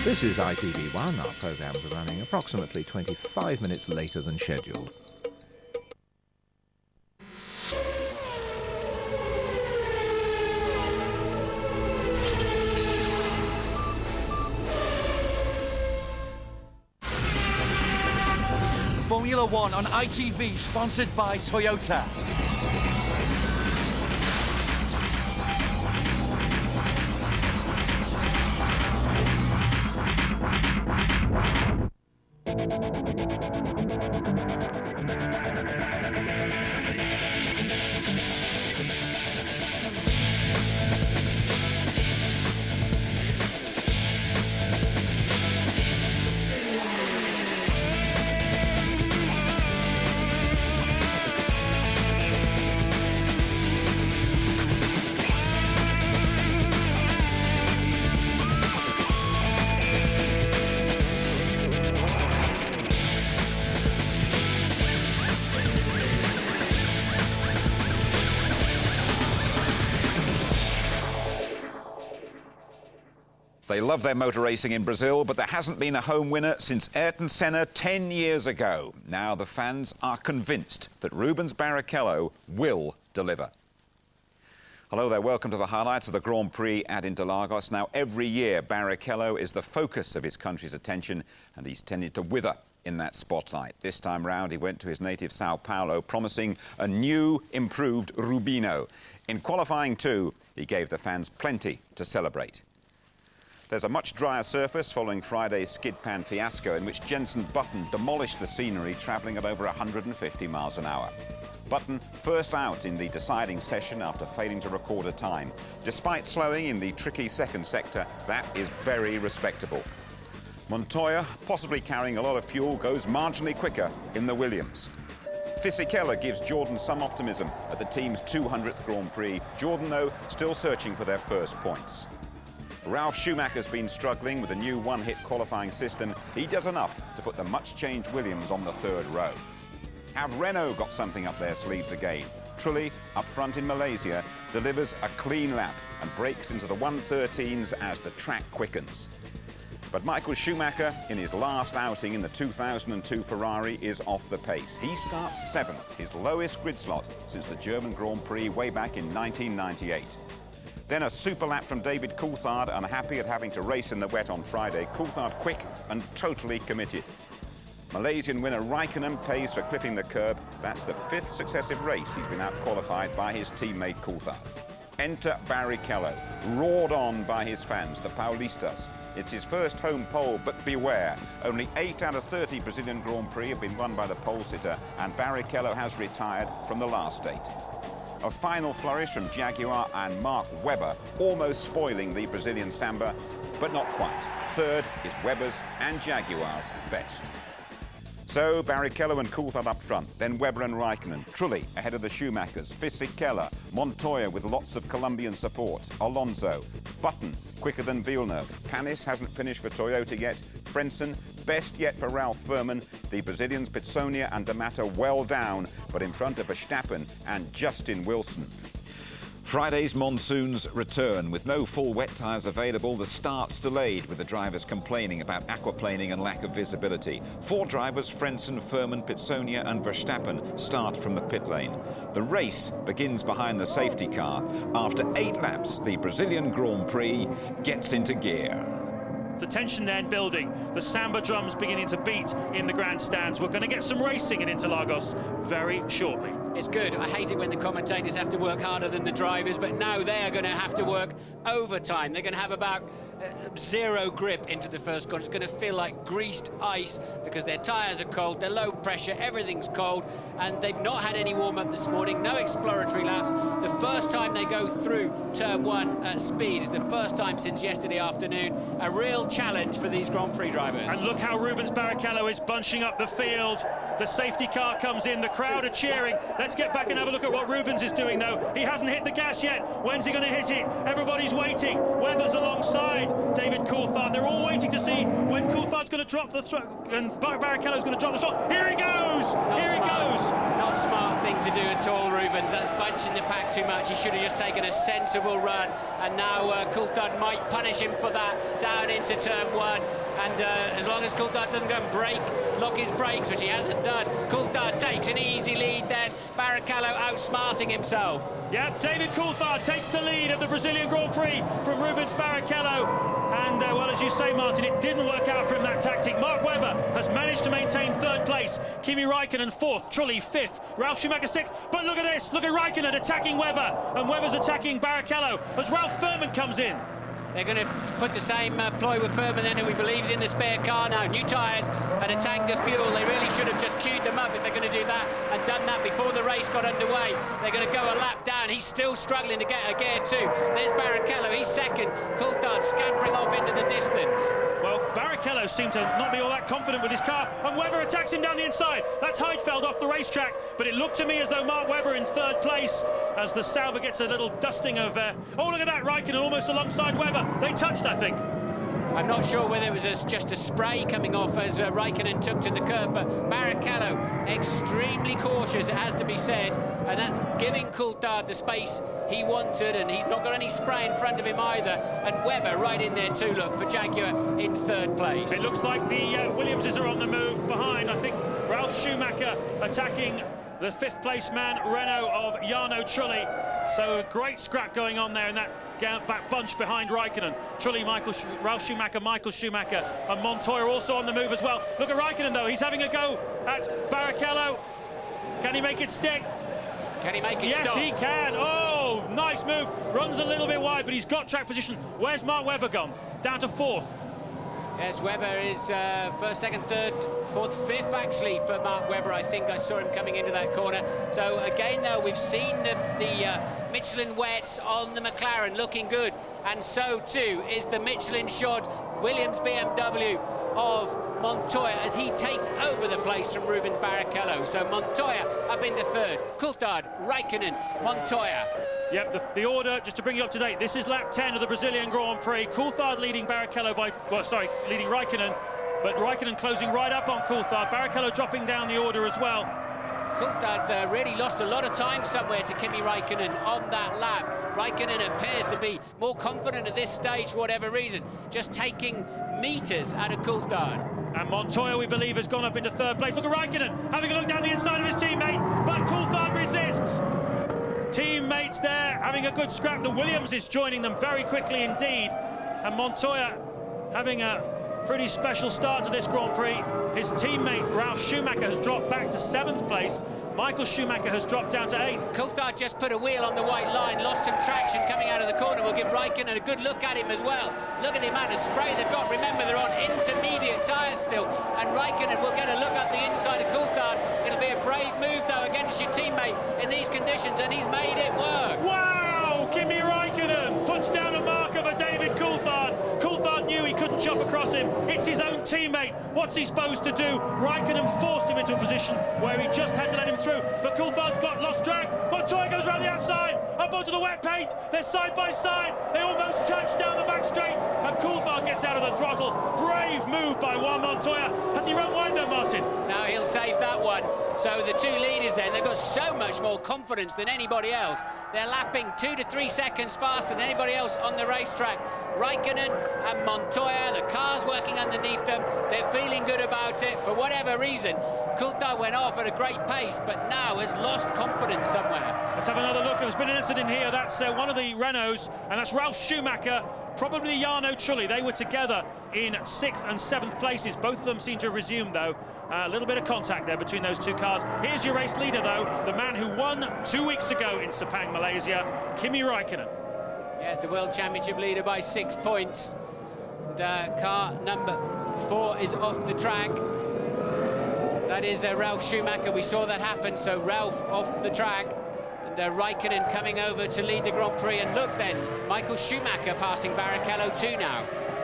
This is ITV1. Our programmes are running approximately 25 minutes later than scheduled. Formula One on ITV, sponsored by Toyota. They love their motor racing in Brazil, but there hasn't been a home winner since Ayrton Senna 10 years ago. Now the fans are convinced that Rubens Barrichello will deliver. Hello there, welcome to the highlights of the Grand Prix at Interlagos. Now, every year, Barrichello is the focus of his country's attention, and he's tended to wither in that spotlight. This time round, he went to his native Sao Paulo, promising a new, improved Rubino. In qualifying too, he gave the fans plenty to celebrate. There's a much drier surface following Friday's skid pan fiasco in which Jenson Button demolished the scenery, travelling at over 150 miles an hour. Button first out in the deciding session after failing to record a time. Despite slowing in the tricky second sector, that is very respectable. Montoya, possibly carrying a lot of fuel, goes marginally quicker in the Williams. Fisichella gives Jordan some optimism at the team's 200th Grand Prix. Jordan, though, still searching for their first points. Ralf Schumacher's been struggling with a new one-hit qualifying system. He does enough to put the much-changed Williams on the third row. Have Renault got something up their sleeves again? Trulli, up front in Malaysia, delivers a clean lap and breaks into the 113s as the track quickens. But Michael Schumacher, in his last outing in the 2002 Ferrari, is off the pace. He starts 7th, his lowest grid slot since the German Grand Prix way back in 1998. Then a super lap from David Coulthard, unhappy at having to race in the wet on Friday. Coulthard quick and totally committed. Malaysian winner Raikkonen pays for clipping the curb. That's the 5th successive race he's been out-qualified by his teammate Coulthard. Enter Barrichello, roared on by his fans, the Paulistas. It's his first home pole, but beware. Only 8 out of 30 Brazilian Grand Prix have been won by the pole-sitter, and Barrichello has retired from the last 8. A final flourish from Jaguar and Mark Webber, almost spoiling the Brazilian Samba, but not quite. Third is Webber's and Jaguar's best. So Barrichello and Coulthard up front, then Webber and Raikkonen, Trulli ahead of the Schumachers, Fisichella, Montoya with lots of Colombian support, Alonso, Button quicker than Villeneuve, Panis hasn't finished for Toyota yet, Frentzen, best yet for Ralf Furman, the Brazilians Pitsonia and D'Amato well down, but in front of Verstappen and Justin Wilson. Friday's monsoons return. With no full wet tyres available, the start's delayed, with the drivers complaining about aquaplaning and lack of visibility. 4 drivers, Frentzen, Furman, Pitsonia and Verstappen, start from the pit lane. The race begins behind the safety car. After 8 laps, the Brazilian Grand Prix gets into gear. The tension then building, the samba drums beginning to beat in the grandstands. We're going to get some racing in Interlagos very shortly. It's good. I hate it when the commentators have to work harder than the drivers, but now they are going to have to work overtime. They're going to have about zero grip into the first corner. It's going to feel like greased ice because their tyres are cold, they're low pressure, everything's cold, and they've not had any warm-up this morning, no exploratory laps. The first time they go through turn 1 at speed is the first time since yesterday afternoon. A real challenge for these Grand Prix drivers. And look how Rubens Barrichello is bunching up the field. The safety car comes in, the crowd are cheering. Let's get back and have a look at what Rubens is doing, though. He hasn't hit the gas yet. When's he going to hit it? Everybody's waiting. Webber's alongside David Coulthard. They're all waiting to see when Coulthard's going to drop the throttle and Barrichello's going to drop the throttle. Here he goes! Here he goes! Not a smart thing to do at all, Rubens. That's bunching the pack too much. He should have just taken a sensible run, and now Coulthard might punish him for that down into turn one. And as long as Coulthard doesn't go and lock his brakes, which he hasn't done, Coulthard takes an easy lead then. Barrichello outsmarting himself. Yep, David Coulthard takes the lead of the Brazilian Grand Prix from Rubens Barrichello. And, well, as you say, Martin, it didn't work out for him, that tactic. Mark Webber has managed to maintain third place. Kimi Raikkonen fourth, Trulli fifth, Ralf Schumacher sixth. But look at this, look at Raikkonen attacking Webber, and Webber's attacking Barrichello as Ralf Furman comes in. They're going to put the same ploy with Furman then, who he believes in the spare car now. New tyres and a tank of fuel. They really should have just queued them up if they're going to do that, and done that before the race got underway. They're going to go a lap down. He's still struggling to get a gear two. There's Barrichello, he's second. Coulthard scampering off into the distance. Well, Barrichello seemed to not be all that confident with his car, and Webber attacks him down the inside. That's Heidfeld off the racetrack, but it looked to me as though Mark Webber in third place as the Sauber gets a little dusting of... oh, look at that, Raikkonen almost alongside Webber. They touched, I think. I'm not sure whether it was just a spray coming off as Raikkonen took to the curb, but Barrichello extremely cautious, it has to be said, and that's giving Coulthard the space he wanted, and he's not got any spray in front of him either. And Webber right in there too, look, for Jaguar in third place. It looks like the Williamses are on the move behind. I think Ralf Schumacher attacking the fifth place man, Renault of Jarno Trulli. So a great scrap going on there in that back bunch behind Raikkonen. Trulli, Ralf Schumacher, Michael Schumacher, and Montoya also on the move as well. Look at Raikkonen though, he's having a go at Barrichello. Can he make it stick? Can he make it yes, stop? Yes, he can. Oh, nice move. Runs a little bit wide, but he's got track position. Where's Mark Webber gone? Down to fourth. Yes, Webber is first, second, third, fourth, fifth, actually, for Mark Webber. I think I saw him coming into that corner. So, again, though, we've seen the Michelin wets on the McLaren looking good. And so, too, is the Michelin-shod Williams BMW of Montoya as he takes over the place from Rubens Barrichello. So, Montoya up into third. Coulthard, Raikkonen, Montoya. Yep, the order, just to bring you up to date, this is lap 10 of the Brazilian Grand Prix. Coulthard leading Barrichello by, leading Raikkonen, but Raikkonen closing right up on Coulthard. Barrichello dropping down the order as well. Coulthard really lost a lot of time somewhere to Kimi Raikkonen on that lap. Raikkonen appears to be more confident at this stage for whatever reason, just taking meters out of Coulthard. And Montoya, we believe, has gone up into third place. Look at Raikkonen having a look down the inside of his teammate, but Coulthard resists. Teammates there having a good scrap. The Williams is joining them very quickly indeed. And Montoya having a pretty special start to this Grand Prix. His teammate Ralf Schumacher has dropped back to seventh place. Michael Schumacher has dropped down to eighth. Coulthard just put a wheel on the white line, lost some traction coming out of the corner. We'll give Raikkonen a good look at him as well. Look at the amount of spray they've got. Remember, they're on intermediate tyres still. And Raikkonen will get a look at the inside of Coulthard. It'll be a brave move, though, against your teammate in these conditions, and he's made it work. Wow! Kimi Raikkonen puts down a marker for David Coulthard. Coulthard knew he couldn't chop across him. It's his own teammate. What's he supposed to do? Raikkonen forced him into a position where he just had to let him through. But Coulthard's got lost track. Montoya goes around the outside, up onto the wet paint. They're side by side. They almost touch down the back straight. And Coulthard gets out of the throttle. Brave move by Juan Montoya. Has he run wide though, Martin? No, he'll save that one. So the two leaders then, they've got so much more confidence than anybody else. They're lapping 2 to 3 seconds faster than anybody else on the racetrack. Raikkonen and Montoya, the car's working underneath them. They're feeling good about it. For whatever reason, Coulthard went off at a great pace, but now has lost confidence somewhere. Let's have another look. There's been an incident here. That's one of the Renaults, and that's Ralf Schumacher, probably Jarno Trulli. They were together in 6th and 7th places. Both of them seem to have resumed, though. A little bit of contact there between those two cars. Here's your race leader, though, the man who won 2 weeks ago in Sepang, Malaysia, Kimi Raikkonen. Yes, the World Championship leader by 6 points. And car number 4 is off the track. That is Ralf Schumacher. We saw that happen, so Ralf off the track. And Raikkonen coming over to lead the Grand Prix. And look then, Michael Schumacher passing Barrichello too now.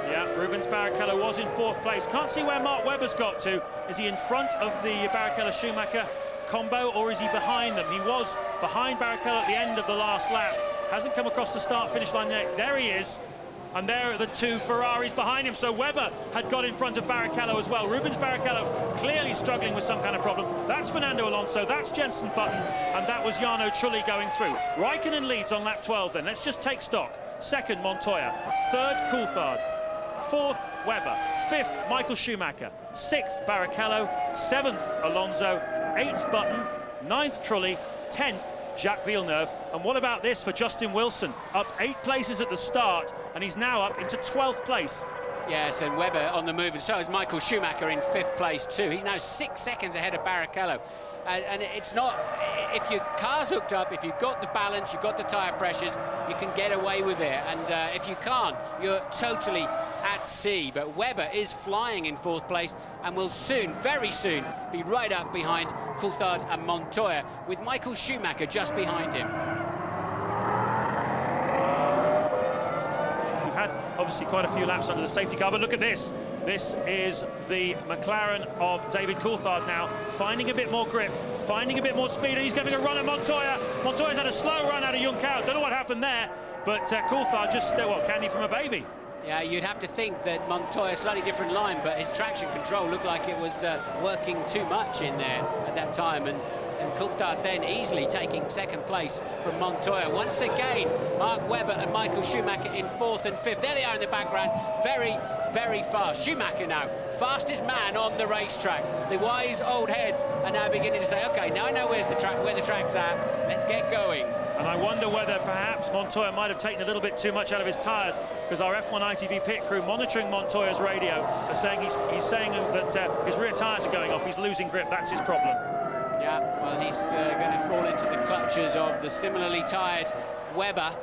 Yeah, Rubens Barrichello was in 4th place. Can't see where Mark Webber's got to. Is he in front of the Barrichello-Schumacher combo, or is he behind them? He was behind Barrichello at the end of the last lap. Hasn't come across the start-finish line yet. There he is. And there are the 2 Ferraris behind him. So Webber had got in front of Barrichello as well. Rubens Barrichello clearly struggling with some kind of problem. That's Fernando Alonso, that's Jenson Button, and that was Jarno Trulli going through. Raikkonen leads on lap 12 then. Let's just take stock. 2nd, Montoya. 3rd, Coulthard. 4th, Webber. 5th, Michael Schumacher. 6th, Barrichello. 7th, Alonso. 8th, Button. 9th, Trulli. 10th, Jacques Villeneuve. And what about this for Justin Wilson? Up 8 places at the start, and he's now up into 12th place. Yes, and Webber on the move, and so is Michael Schumacher in 5th place too. He's now 6 seconds ahead of Barrichello. And it's not, if your car's hooked up, if you've got the balance, you've got the tyre pressures, you can get away with it. And if you can't, you're totally at sea. But Webber is flying in 4th place and will soon, very soon, be right up behind Coulthard and Montoya, with Michael Schumacher just behind him. We've had, obviously, quite a few laps under the safety car, but look at this. This is the McLaren of David Coulthard now, finding a bit more grip, finding a bit more speed, and he's getting a run at Montoya. Montoya's had a slow run out of Juncao. Don't know what happened there, but Coulthard just, candy from a baby. Yeah, you'd have to think that Montoya, slightly different line, but his traction control looked like it was working too much in there at that time. And Coulthard then easily taking 2nd place from Montoya. Once again, Mark Webber and Michael Schumacher in 4th and 5th. There they are in the background, very, very fast. Schumacher now, fastest man on the racetrack. The wise old heads are now beginning to say, OK, now I know where the track's at, let's get going. And I wonder whether perhaps Montoya might have taken a little bit too much out of his tyres, because our F1 ITV pit crew monitoring Montoya's radio are saying he's saying that his rear tyres are going off, he's losing grip, that's his problem. Yeah, well, he's going to fall into the clutches of the similarly tired Webber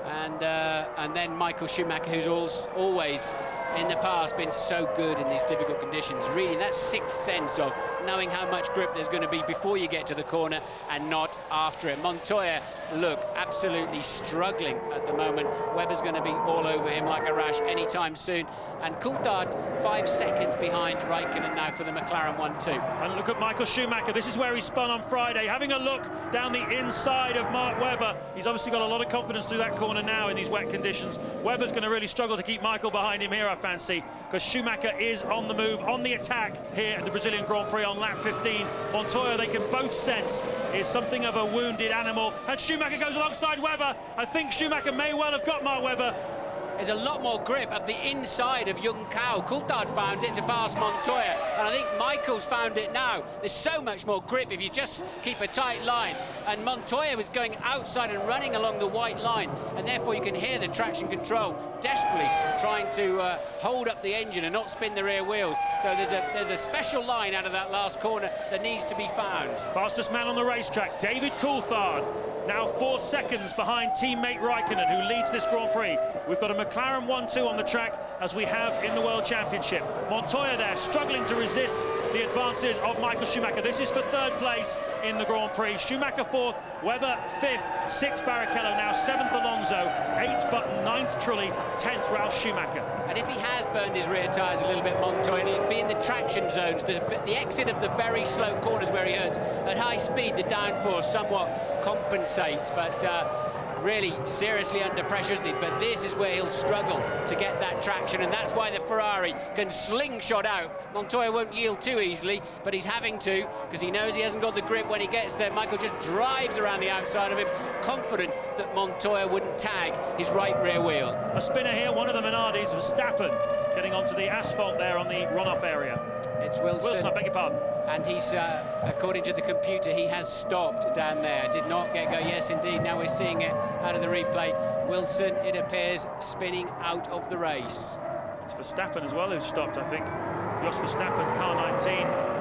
and then Michael Schumacher, who's always in the past been so good in these difficult conditions. Really, that 6th sense of knowing how much grip there's going to be before you get to the corner and not after it. Montoya, look, absolutely struggling at the moment. Webber's going to be all over him like a rash anytime soon. And Coulthard 5 seconds behind Raikkonen now for the McLaren 1-2. And look at Michael Schumacher. This is where he spun on Friday. Having a look down the inside of Mark Webber. He's obviously got a lot of confidence through that corner now in these wet conditions. Webber's going to really struggle to keep Michael behind him here, I fancy, because Schumacher is on the move, on the attack here at the Brazilian Grand Prix on lap 15. Montoya, they can both sense, is something of a wounded animal. And Schumacher goes alongside Webber. I think Schumacher may well have got Mark Webber. There's a lot more grip at the inside of Juncao. Coulthard found it to pass Montoya, and I think Michael's found it now. There's so much more grip if you just keep a tight line. And Montoya was going outside and running along the white line, and therefore you can hear the traction control desperately trying to hold up the engine and not spin the rear wheels. So there's a special line out of that last corner that needs to be found. Fastest man on the racetrack, David Coulthard. Now 4 seconds behind teammate Raikkonen, who leads this Grand Prix. We've got a McLaren 1-2 on the track, as we have in the World Championship. Montoya there, struggling to resist the advances of Michael Schumacher. This is for 3rd place in the Grand Prix. Schumacher 4th, Webber 5th, 6th Barrichello, now 7th Alonso, 8th Button, 9th Trulli, 10th Ralf Schumacher. And if he has burned his rear tyres a little bit, Montoya, it'll be in the traction zones. There's the exit of the very slow corners where he hurts. At high speed, the downforce somewhat compensates, but really seriously under pressure, isn't he? But this is where he'll struggle to get that traction, and that's why the Ferrari can slingshot out. Montoya won't yield too easily, but he's having to, because he knows he hasn't got the grip when he gets there. Michael just drives around the outside of him, confident that Montoya wouldn't tag his right rear wheel. A spinner here, one of the Minardis, Verstappen, getting onto the asphalt there on the runoff area. It's Wilson, I beg your pardon. And he's, according to the computer, he has stopped down there. Did not get go. Yes, indeed. Now we're seeing it out of the replay. Wilson, it appears, spinning out of the race. It's Verstappen as well who's stopped, I think. Jos Verstappen, car 19,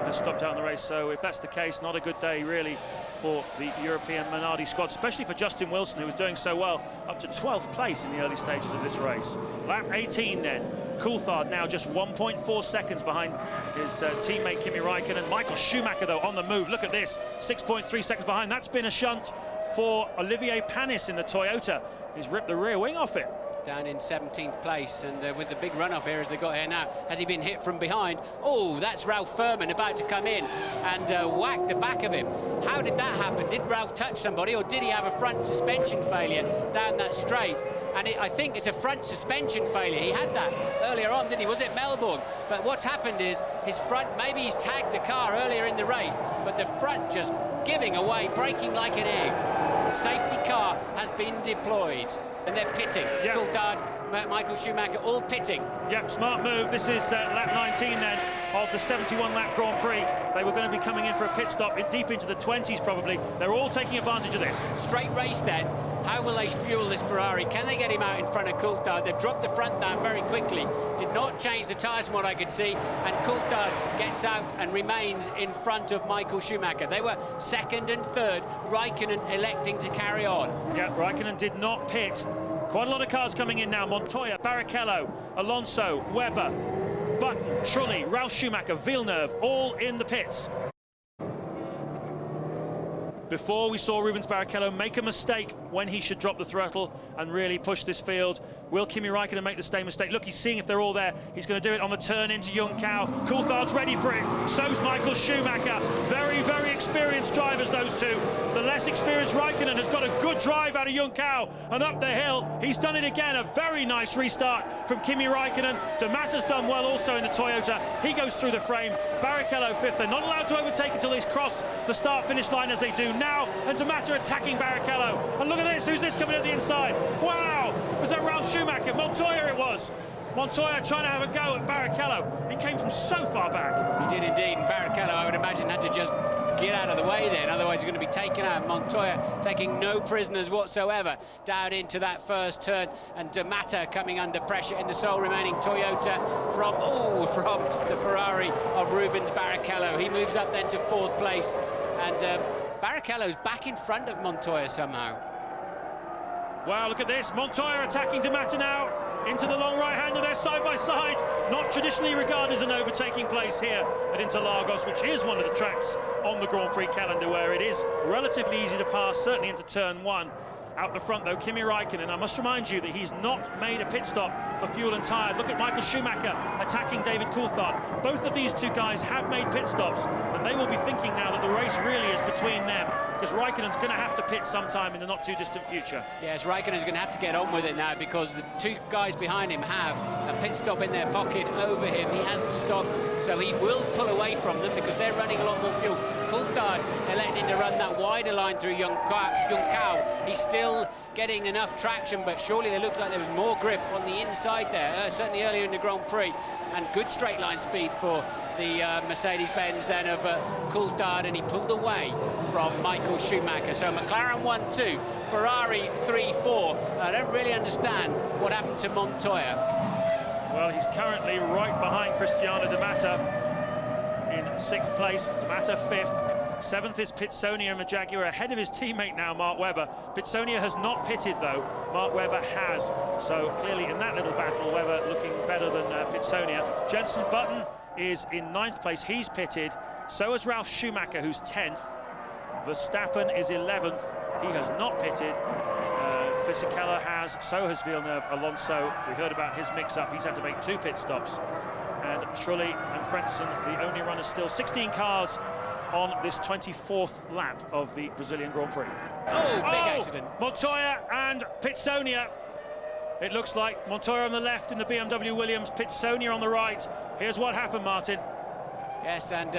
has stopped out in the race. So if that's the case, not a good day, really, for the European Minardi squad, especially for Justin Wilson, who was doing so well, up to 12th place in the early stages of this race. Lap 18 then. Coulthard now just 1.4 seconds behind his teammate Kimi Raikkonen. Michael Schumacher, though, on the move. Look at this, 6.3 seconds behind. That's been a shunt for Olivier Panis in the Toyota. He's ripped the rear wing off it. down in 17th place, and with the big runoff here as they got here now. Has he been hit from behind? Oh, that's Ralph Furman about to come in and whack the back of him. How did that happen? Did Ralph touch somebody, or did he have a front suspension failure down that straight? And I think it's a front suspension failure. He had that earlier on, didn't he? Was it Melbourne? But what's happened is his front, maybe he's tagged a car earlier in the race, but the front just giving away, breaking like an egg. Safety car has been deployed, and they're pitting. Yeah. Coulthard, Michael Schumacher, all pitting. Yep, smart move. This is lap 19 then of the 71-lap Grand Prix. They were going to be coming in for a pit stop deep into the 20s probably. They're all taking advantage of this. Straight race then. How will they fuel this Ferrari? Can they get him out in front of Coulthard? They've dropped the front down very quickly. Did not change the tyres from what I could see. And Coulthard gets out and remains in front of Michael Schumacher. They were second and third. Raikkonen electing to carry on. Yeah, Raikkonen did not pit. Quite a lot of cars coming in now. Montoya, Barrichello, Alonso, Webber, Button, Trulli, Ralf Schumacher, Villeneuve, all in the pits. Before we saw Rubens Barrichello make a mistake when he should drop the throttle and really push this field. Will Kimi Raikkonen make the same mistake? Look, he's seeing if they're all there. He's going to do it on the turn into Young Cow. Coulthard's ready for it. So's Michael Schumacher. Very, very experienced drivers, those two. The less experienced Raikkonen has got a good drive out of Young Cow and up the hill. He's done it again. A very nice restart from Kimi Raikkonen. Damata's done well also in the Toyota. He goes through the frame. Barrichello fifth. They're not allowed to overtake until they cross the start-finish line as they do now. And Damata attacking Barrichello. And look at this. Who's this coming at the inside? Wow! Was that Ralf Schumacher? Montoya it was. Montoya trying to have a go at Barrichello. He came from so far back. He did indeed, and Barrichello, I would imagine, had to just get out of the way then, otherwise he's going to be taken out. Montoya taking no prisoners whatsoever down into that first turn, and Damata coming under pressure in the sole remaining Toyota from the Ferrari of Rubens Barrichello. He moves up then to fourth place, and Barrichello's back in front of Montoya somehow. Wow, look at this. Montoya attacking Damata now into the long right-hander. They're side by side. Not traditionally regarded as an overtaking place here at Interlagos, which is one of the tracks on the Grand Prix calendar where it is relatively easy to pass, certainly into turn one. Out the front, though, Kimi Raikkonen. I must remind you that he's not made a pit stop for fuel and tyres. Look at Michael Schumacher attacking David Coulthard. Both of these two guys have made pit stops, and they will be thinking now that the race really is between them, because Raikkonen's going to have to pit sometime in the not-too-distant future. Yes, Raikkonen's going to have to get on with it now, because the two guys behind him have a pit stop in their pocket over him. He hasn't stopped, so he will pull away from them because they're running a lot more fuel. Coulthard electing to run that wider line through Young Cow. He's still getting enough traction, but surely they looked like there was more grip on the inside there, certainly earlier in the Grand Prix, and good straight line speed for the Mercedes-Benz then of Coulthard, and he pulled away from Michael Schumacher. So McLaren 1-2, Ferrari 3-4. I don't really understand what happened to Montoya. Well, he's currently right behind Cristiano Damata in 6th place, Damata 5th. 7th is Pitsonia and the Jaguar, ahead of his teammate now, Mark Webber. Pitsonia has not pitted, though. Mark Webber has. So clearly in that little battle, Webber looking better than Pitsonia. Jenson Button is in 9th place. He's pitted. So has Ralf Schumacher, who's 10th. Verstappen is 11th. He has not pitted. Fisichella has. So has Villeneuve. Alonso, we heard about his mix-up. He's had to make 2 pit stops. And Trulli and Frentzen, the only runners still. 16 cars on this 24th lap of the Brazilian Grand Prix. Oh, big accident. Montoya and Pitsonia. It looks like Montoya on the left in the BMW Williams, Pitsonia on the right. Here's what happened, Martin. Yes, and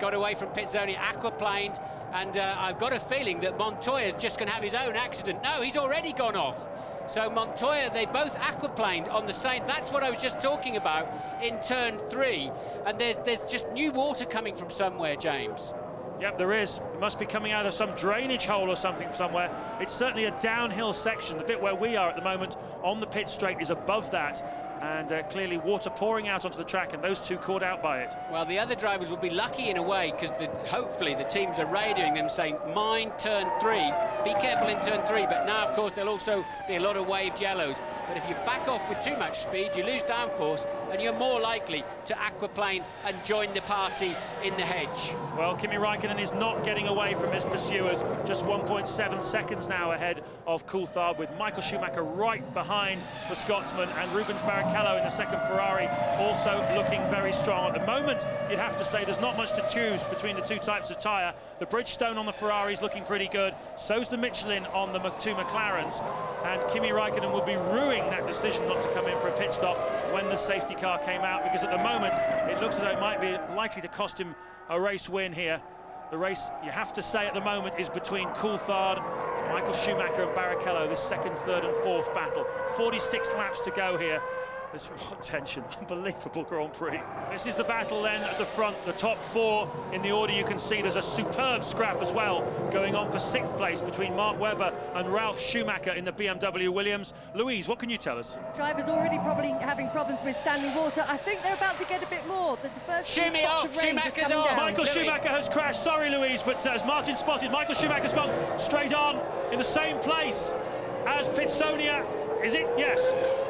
got away from Pitsonia, aquaplaned, and I've got a feeling that Montoya's just going to have his own accident. No, he's already gone off. So Montoya, they both aquaplaned on the same. That's what I was just talking about in turn 3. And there's just new water coming from somewhere, James. Yep, there is. It must be coming out of some drainage hole or something somewhere. It's certainly a downhill section. The bit where we are at the moment on the pit straight is above that. And clearly water pouring out onto the track, and those two caught out by it. Well, the other drivers will be lucky in a way, because hopefully the teams are radioing them saying, mind turn 3, be careful in turn 3, but now, of course, there'll also be a lot of waved yellows. But if you back off with too much speed, you lose downforce, and you're more likely to aquaplane and join the party in the hedge. Well, Kimi Raikkonen is not getting away from his pursuers. Just 1.7 seconds now ahead of Coulthard, with Michael Schumacher right behind the Scotsman, and Rubens Barrichello in the second Ferrari also looking very strong. At the moment, you'd have to say there's not much to choose between the two types of tyre. The Bridgestone on the Ferrari is looking pretty good. So's the Michelin on the two McLarens. And Kimi Raikkonen will be ruining that decision not to come in for a pit stop when the safety car came out, because at the moment it looks as though it might be likely to cost him a race win here. The race, you have to say, at the moment is between Coulthard, Michael Schumacher and Barrichello, this second, third and fourth battle. 46 laps to go here. There's what tension, unbelievable Grand Prix. This is the battle then at the front, the top 4 in the order you can see. There's a superb scrap as well going on for 6th place between Mark Webber and Ralf Schumacher in the BMW Williams. Louise, what can you tell us? Drivers already probably having problems with standing water. I think they're about to get a bit more. There's the first few spots of rain just coming down. Michael Schumacher has crashed, sorry Louise, but as Martin spotted, Michael Schumacher's gone straight on in the same place as Pitsonia. Is it? Yes.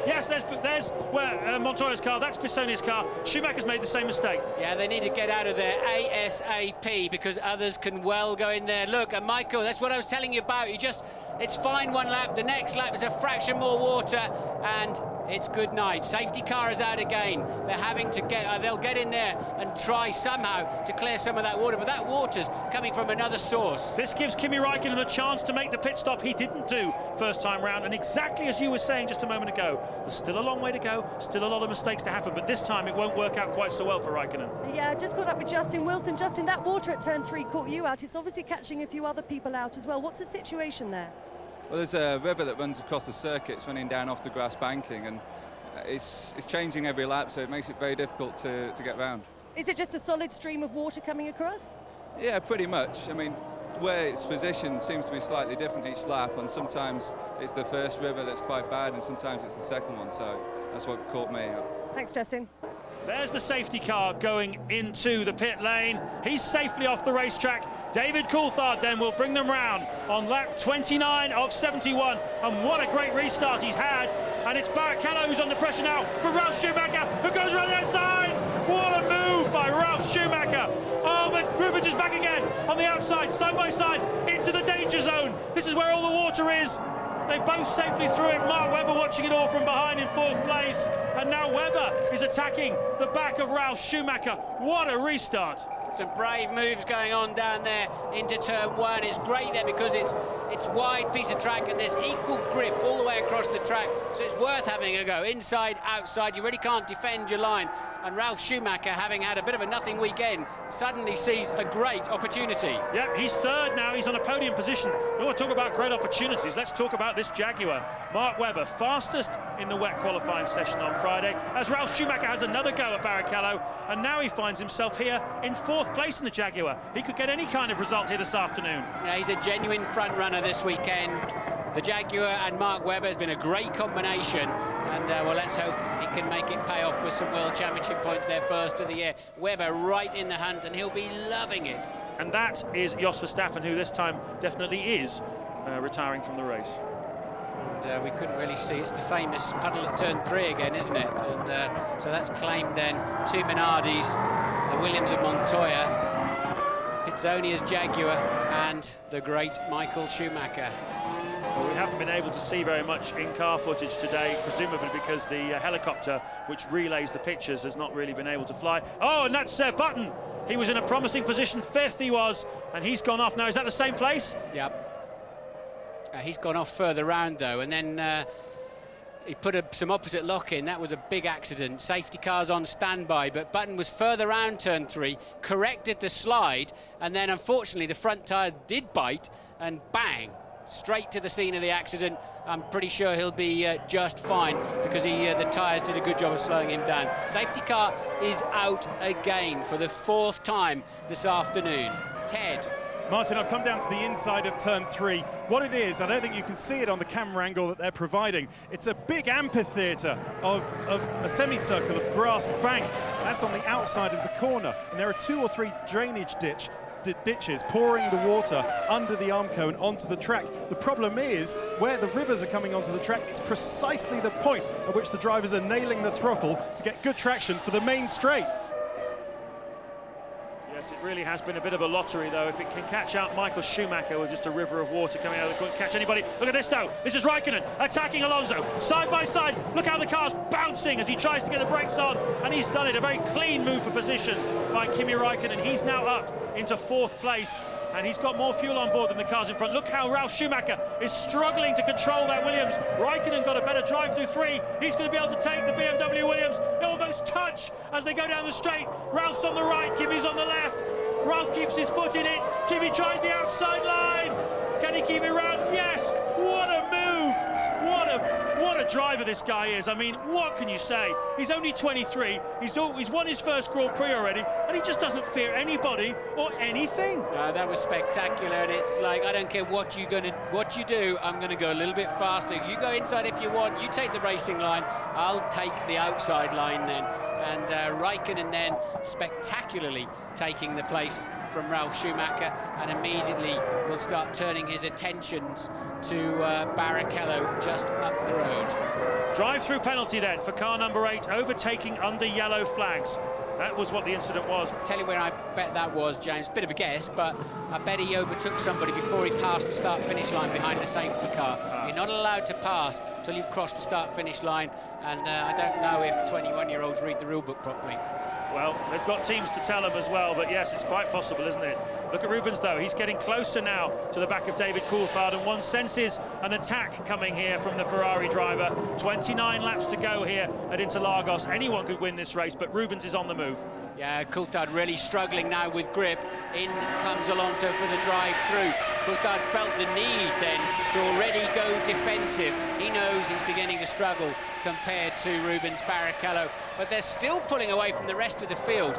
Yes, there's where Montoya's car, that's Pissonia's car. Schumacher's made the same mistake. Yeah, they need to get out of there ASAP, because others can well go in there. Look, and Michael, that's what I was telling you about. It's fine one lap, the next lap is a fraction more water, and it's good night. Safety car is out again. They're having to they'll get in there and try somehow to clear some of that water, but that water's coming from another source. This gives Kimi Raikkonen a chance to make the pit stop he didn't do first time round, and exactly as you were saying just a moment ago, there's still a long way to go, still a lot of mistakes to happen, but this time it won't work out quite so well for Raikkonen. Yeah, just caught up with Justin Wilson. Justin, that water at turn 3 caught you out. It's obviously catching a few other people out as well. What's the situation there? Well, there's a river that runs across the circuit. It's running down off the grass banking, and it's changing every lap, so it makes it very difficult to get round. Is it just a solid stream of water coming across? Yeah, pretty much. I mean, where it's positioned seems to be slightly different each lap, and sometimes it's the first river that's quite bad, and sometimes it's the second one, so that's what caught me up. Thanks, Justin. There's the safety car going into the pit lane. He's safely off the racetrack. David Coulthard then will bring them round on lap 29 of 71. And what a great restart he's had. And it's Barrichello who's under pressure now for Ralf Schumacher, who goes around the outside. What a move by Ralf Schumacher. Oh, but Rubens is back again on the outside, side by side, into the danger zone. This is where all the water is. They both safely through it. Mark Webber watching it all from behind in 4th place. And now Webber is attacking the back of Ralf Schumacher. What a restart. Some brave moves going on down there into turn 1. It's great there because it's wide piece of track and there's equal grip all the way across the track. So it's worth having a go. Inside, outside, you really can't defend your line. And Ralf Schumacher, having had a bit of a nothing weekend, suddenly sees a great opportunity. Yep, he's 3rd now, he's on a podium position. We want to talk about great opportunities. Let's talk about this Jaguar. Mark Webber, fastest in the wet qualifying session on Friday, as Ralf Schumacher has another go at Barrichello, and now he finds himself here in 4th place in the Jaguar. He could get any kind of result here this afternoon. Yeah, he's a genuine front runner this weekend. The Jaguar and Mark Webber has been a great combination, and well, let's hope he can make it pay off with some World Championship points there first of the year. Webber right in the hunt, and he'll be loving it. And that is Jos Verstappen, who this time definitely is retiring from the race. And we couldn't really see, it's the famous puddle at turn 3 again, isn't it? And so that's claimed then 2 Minardis, the Williams of Montoya, Pizzonia's Jaguar, and the great Michael Schumacher. Well, we haven't been able to see very much in-car footage today, presumably because the helicopter, which relays the pictures, has not really been able to fly. Oh, and that's Button. He was in a promising position, 5th he was, and he's gone off now. Is that the same place? Yep. He's gone off further round, though, and then he put some opposite lock in. That was a big accident. Safety car's on standby, but Button was further round turn 3, corrected the slide, and then, unfortunately, the front tyres did bite, and bang! Straight to the scene of the accident. I'm pretty sure he'll be just fine because the tyres did a good job of slowing him down. Safety car is out again for the 4th time this afternoon. Ted. Martin, I've come down to the inside of turn 3. What it is, I don't think you can see it on the camera angle that they're providing. It's a big amphitheatre of a semicircle of grass bank. That's on the outside of the corner. And there are 2 or 3 drainage ditches, pouring the water under the arm cone onto the track. The problem is, where the rivers are coming onto the track, it's precisely the point at which the drivers are nailing the throttle to get good traction for the main straight. Yes, it really has been a bit of a lottery, though. If it can catch out Michael Schumacher with just a river of water coming out, it couldn't catch anybody. Look at this, though. This is Raikkonen attacking Alonso, side by side. Look how the car's bouncing as he tries to get the brakes on, and he's done it. A very clean move for position by Kimi Raikkonen. He's now up into 4th place, and he's got more fuel on board than the cars in front. Look how Ralf Schumacher is struggling to control that Williams. Raikkonen got a better drive through 3. He's going to be able to take the BMW Williams. They almost touch as they go down the straight. Ralph's on the right, Kimi's on the left. Ralph keeps his foot in it. Kimi tries the outside line. Can he keep it round? Yes! What a move! What a driver this guy is. I mean, what can you say? He's only 23. He's won his first Grand Prix already, and he just doesn't fear anybody or anything. That was spectacular, and it's like, I don't care what you do. I'm going to go a little bit faster. You go inside if you want. You take the racing line. I'll take the outside line then. And Raikkonen then spectacularly taking the place from Ralf Schumacher, and immediately will start turning his attentions to Barrichello just up the road. Drive-through penalty then for car number 8, overtaking under yellow flags. That was what the incident was. Tell you where I bet that was, James. Bit of a guess, but I bet he overtook somebody before he passed the start-finish line behind the safety car. You're not allowed to pass till you've crossed the start-finish line, and I don't know if 21-year-olds read the rule book properly. Well, they've got teams to tell them as well, but yes, it's quite possible, isn't it? Look at Rubens, though. He's getting closer now to the back of David Coulthard, and one senses an attack coming here from the Ferrari driver. 29 laps to go here at Interlagos. Anyone could win this race, but Rubens is on the move. Yeah, Coulthard really struggling now with grip. In comes Alonso for the drive-through. Coulthard felt the need then to already go defensive. He knows he's beginning to struggle compared to Rubens Barrichello, but they're still pulling away from the rest of the field.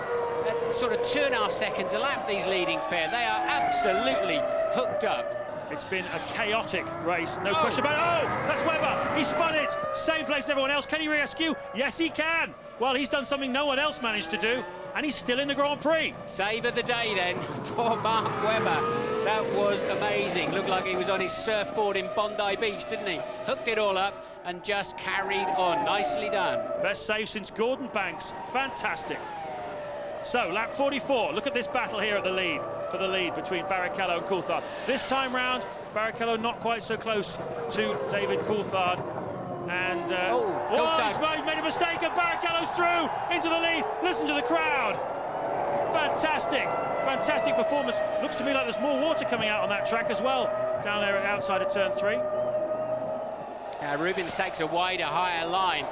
Sort of 2.5 seconds a lap, these leading pair. They are absolutely hooked up. It's been a chaotic race, no question about it. Oh, that's Webber. He spun it. Same place as everyone else. Can he rescue? Yes, he can. Well, he's done something no one else managed to do, and he's still in the Grand Prix. Save of the day then for Mark Webber. That was amazing. Looked like he was on his surfboard in Bondi Beach, didn't he? Hooked it all up and just carried on. Nicely done. Best save since Gordon Banks. Fantastic. So, lap 44. Look at this battle here at the lead, for the lead between Barrichello and Coulthard. This time round, Barrichello not quite so close to David Coulthard. And he's made a mistake, and Barrichello's through into the lead. Listen to the crowd. Fantastic performance. Looks to me like there's more water coming out on that track as well, down there outside of turn 3. Rubens takes a wider, higher line,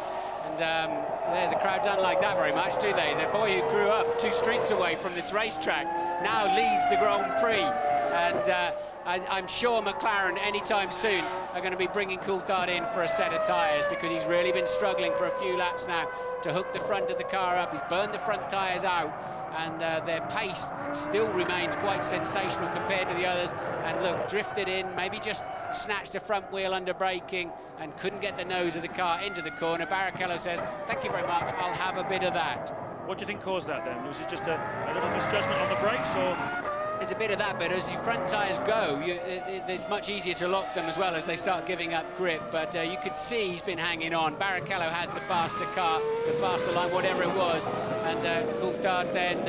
and the crowd don't like that very much, do they? The boy who grew up 2 streets away from this racetrack now leads the Grand Prix, and I'm sure McLaren anytime soon are going to be bringing Coulthard in for a set of tyres, because he's really been struggling for a few laps now to hook the front of the car up. He's burned the front tyres out, and their pace still remains quite sensational compared to the others. And look, drifted in, maybe just snatched a front wheel under braking and couldn't get the nose of the car into the corner. Barrichello says, thank you very much, I'll have a bit of that. What do you think caused that then? Was it just a little misjudgment on the brakes, or...? There's a bit of that, but as your front tyres go, it's much easier to lock them as well as they start giving up grip. But you could see he's been hanging on. Barrichello had the faster car, the faster line, whatever it was. And Coulthard then,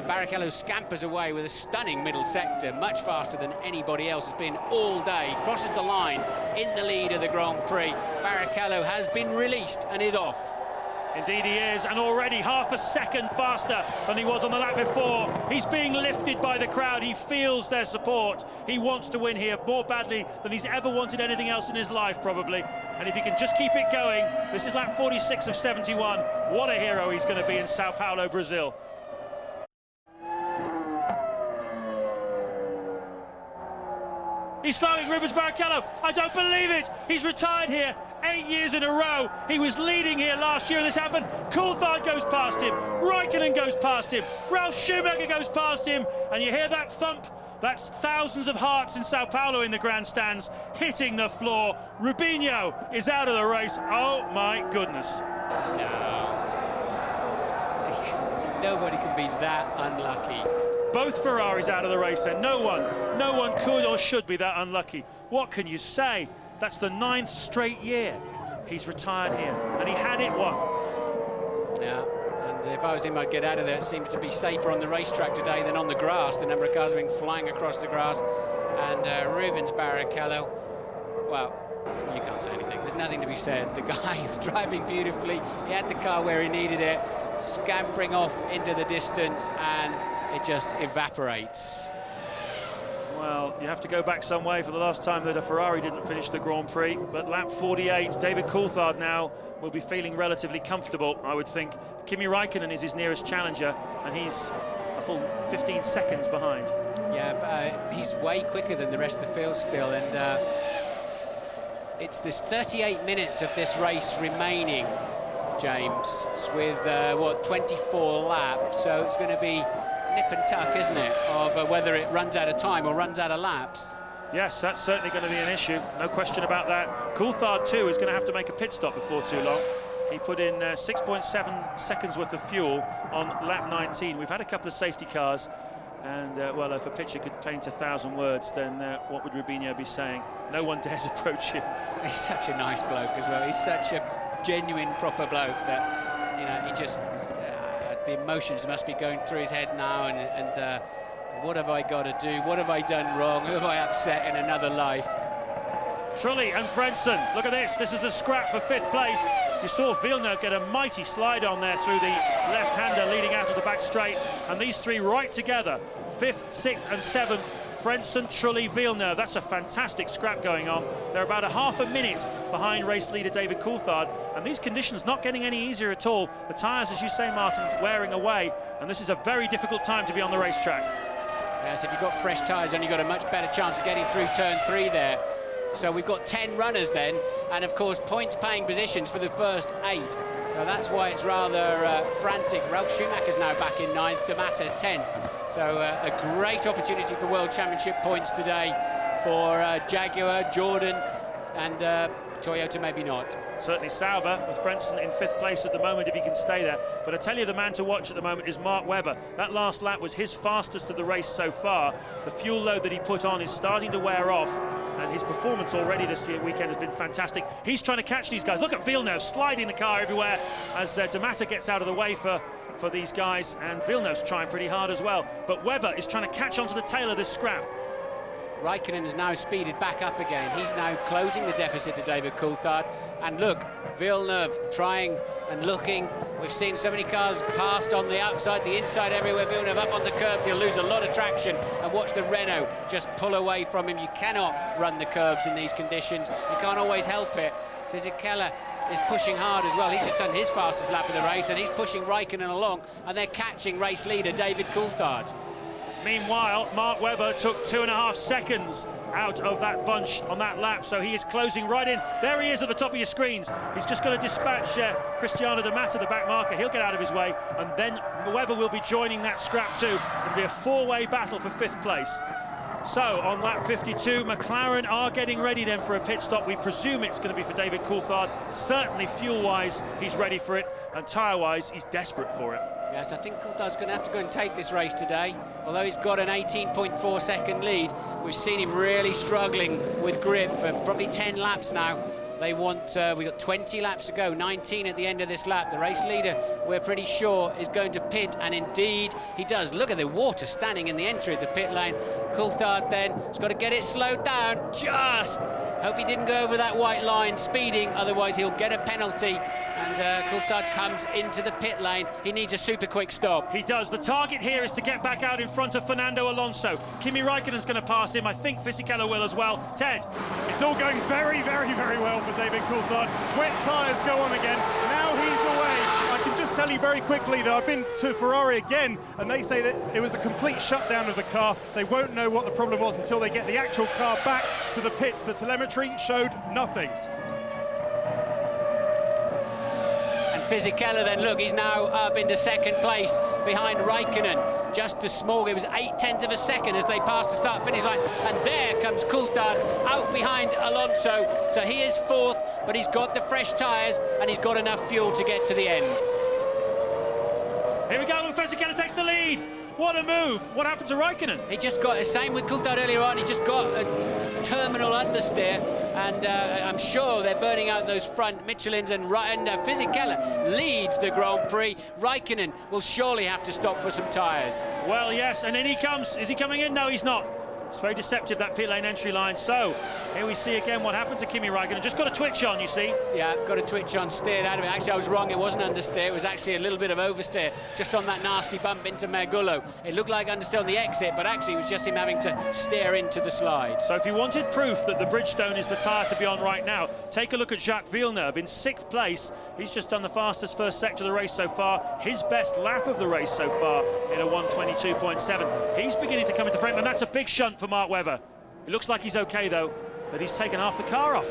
Barrichello scampers away with a stunning middle sector, much faster than anybody else has been all day. Crosses the line in the lead of the Grand Prix. Barrichello has been released and is off. Indeed he is, and already half a second faster than he was on the lap before. He's being lifted by the crowd. He feels their support. He wants to win here more badly than he's ever wanted anything else in his life, probably. And if he can just keep it going, this is lap 46 of 71. What a hero he's going to be in Sao Paulo, Brazil. He's slowing Rubens Barrichello. I don't believe it. He's retired here 8 years in a row. He was leading here last year and this happened. Coulthard goes past him. Raikkonen goes past him. Ralf Schumacher goes past him. And you hear that thump. That's thousands of hearts in Sao Paulo in the grandstands hitting the floor. Rubinho is out of the race. Oh my goodness. No. Nobody could be that unlucky. Both Ferraris out of the race then. No one could or should be that unlucky. What can you say? That's the 9th straight year he's retired here, and he had it won. Yeah, and if I was him, I'd get out of there. It seems to be safer on the racetrack today than on the grass. The number of cars have been flying across the grass. And Rubens Barrichello, well, you can't say anything. There's nothing to be said. The guy was driving beautifully. He had the car where he needed it, scampering off into the distance, and it just evaporates. Well, you have to go back some way for the last time that a Ferrari didn't finish the Grand Prix. But lap 48, David Coulthard now will be feeling relatively comfortable, I would think. Kimi Raikkonen is his nearest challenger, and he's a full 15 seconds behind. Yeah, but he's way quicker than the rest of the field still, and it's this 38 minutes of this race remaining, James, with, 24 laps, so it's going to be nip and tuck, isn't it, of whether it runs out of time or runs out of laps. Yes, that's certainly going to be an issue, no question about that. Coulthard, too, is going to have to make a pit stop before too long. He put in 6.7 seconds worth of fuel on lap 19. We've had a couple of safety cars, and, well, if a picture could paint 1,000 words, then what would Rubinho be saying? No one dares approach him. He's such a nice bloke as well. He's such a genuine, proper bloke that, you know, he just... the emotions must be going through his head now, and what have I got to do? What have I done wrong? Who have I upset in another life? Trulli and Frentzen, look at this. This is a scrap for 5th place. You saw Villeneuve get a mighty slide on there through the left-hander leading out of the back straight, and these three right together, 5th, 6th and 7th, Frentzen, Trulli, Villeneuve. That's a fantastic scrap going on. They're about a half a minute behind race leader David Coulthard, and these conditions not getting any easier at all. The tyres, as you say, Martin, wearing away, and this is a very difficult time to be on the racetrack. Yes, if you've got fresh tyres, then you've got a much better chance of getting through turn 3 there. So we've got 10 runners then, and of course points-paying positions for the first 8. So that's why it's rather frantic. Ralf Schumacher's now back in 9th, D'Amato 10th. So a great opportunity for World Championship points today for Jaguar, Jordan, and Toyota maybe not. Certainly Sauber with Frentzen in 5th place at the moment if he can stay there. But I tell you, the man to watch at the moment is Mark Webber. That last lap was his fastest of the race so far. The fuel load that he put on is starting to wear off, and his performance already this weekend has been fantastic. He's trying to catch these guys. Look at Villeneuve sliding the car everywhere as D'Amato gets out of the way for these guys, and Villeneuve's trying pretty hard as well. But Webber is trying to catch onto the tail of this scrap. Raikkonen has now speeded back up again. He's now closing the deficit to David Coulthard. And look, Villeneuve trying and looking. We've seen so many cars passed on the outside, the inside, everywhere. Villeneuve up on the curbs, he'll lose a lot of traction. And watch the Renault just pull away from him. You cannot run the curbs in these conditions. You can't always help it. Fisichella is pushing hard as well. He's just done his fastest lap of the race, and he's pushing Raikkonen along, and they're catching race leader David Coulthard. Meanwhile, Mark Webber took 2.5 seconds out of that bunch on that lap, so he is closing right in. There he is at the top of your screens. He's just going to dispatch Cristiano D'Amato, the back marker. He'll get out of his way, and then Webber will be joining that scrap too. It'll be a 4-way battle for 5th place. So, on lap 52, McLaren are getting ready then for a pit stop. We presume it's going to be for David Coulthard. Certainly, fuel-wise, he's ready for it, and tyre-wise, he's desperate for it. Yes, I think Coulthard's going to have to go and take this race today. Although he's got an 18.4 second lead, we've seen him really struggling with grip for probably 10 laps now. They want, we've got 20 laps to go, 19 at the end of this lap. The race leader, we're pretty sure, is going to pit, and indeed he does. Look at the water standing in the entry of the pit lane. Coulthard then has got to get it slowed down, just. Hope he didn't go over that white line speeding, otherwise he'll get a penalty. And Coulthard comes into the pit lane. He needs a super quick stop. He does. The target here is to get back out in front of Fernando Alonso. Kimi Raikkonen's going to pass him. I think Fisichella will as well. Ted? It's all going very, very, very well for David Coulthard. Wet tyres go on again. Now he's away. I can just tell you very quickly that I've been to Ferrari again, and they say that it was a complete shutdown of the car. They won't know what the problem was until they get the actual car back to the pits. The telemetry showed nothing. Fisichella then, look, he's now up into 2nd place behind Raikkonen. Just a small, it was 0.8 of a second as they passed the start-finish line. And there comes Coulthard out behind Alonso. So he is 4th, but he's got the fresh tyres and he's got enough fuel to get to the end. Here we go, Fisichella takes the lead. What a move! What happened to Raikkonen? He just got the same with Coulthard earlier on. He just got a terminal understeer, and I'm sure they're burning out those front Michelins, and Fisichella leads the Grand Prix. Raikkonen will surely have to stop for some tyres. Well, yes, and in he comes. Is he coming in? No, he's not. It's very deceptive, that pit lane entry line. So here we see again what happened to Kimi Raikkonen. Just got a twitch on, you see. Yeah, got a twitch on, steered out of it. Actually, I was wrong. It wasn't understeer. It was actually a little bit of oversteer just on that nasty bump into Mergullo. It looked like understeer on the exit, but actually it was just him having to steer into the slide. So if you wanted proof that the Bridgestone is the tyre to be on right now, take a look at Jacques Villeneuve in 6th place. He's just done the fastest first sector of the race so far. His best lap of the race so far in a 1:22.7. He's beginning to come into frame, and that's a big shunt for Mark Webber. It looks like he's okay though, but he's taken half the car off.